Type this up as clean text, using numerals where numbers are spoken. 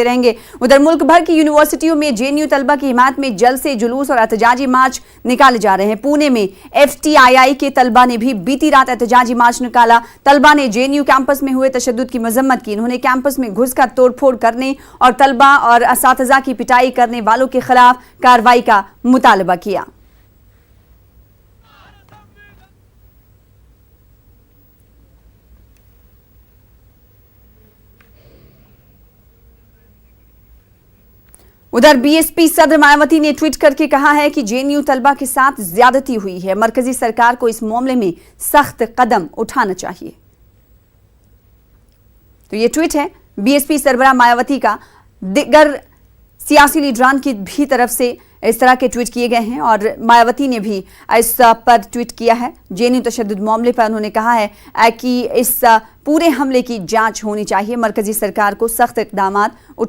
रहेंगे। उधर मुल्क भर की यूनिवर्सिटियों में जेएनयू तलबा की हिमायत में जल्द से जुलूस और एहतजाजी मार्च निकाले जा रहे हैं। पुणे में एफटीआईआई के तलबा ने भी बीती रात एहतजाजी मार्च निकाला। तलबा ने जेएनयू कैंपस में हुए तशद्दुद की मजम्मत की। उन्होंने कैंपस में घुसकर तोड़फोड़ करने और तलबा और असातिज़ा की पिटाई करने वालों के खिलाफ कार्रवाई का मुतालबा किया। उधर बीएसपी सदर मायावती ने ट्वीट करके कहा है कि जेएनयू तलबा के साथ ज्यादती हुई है। मरकजी सरकार को इस मामले में सख्त कदम उठाना चाहिए। तो ये ट्वीट है बीएसपी सरबराह मायावती का। दिगर सियासी लीडरान की भी तरफ से इस तरह के ट्वीट किए गए हैं और मायावती ने भी इस पर ट्वीट किया है। जेएनयू तशद्दुद मामले पर उन्होंने कहा है कि इस पूरे हमले की जांच होनी चाहिए। मरकजी सरकार को सख्त इक़दामात उठा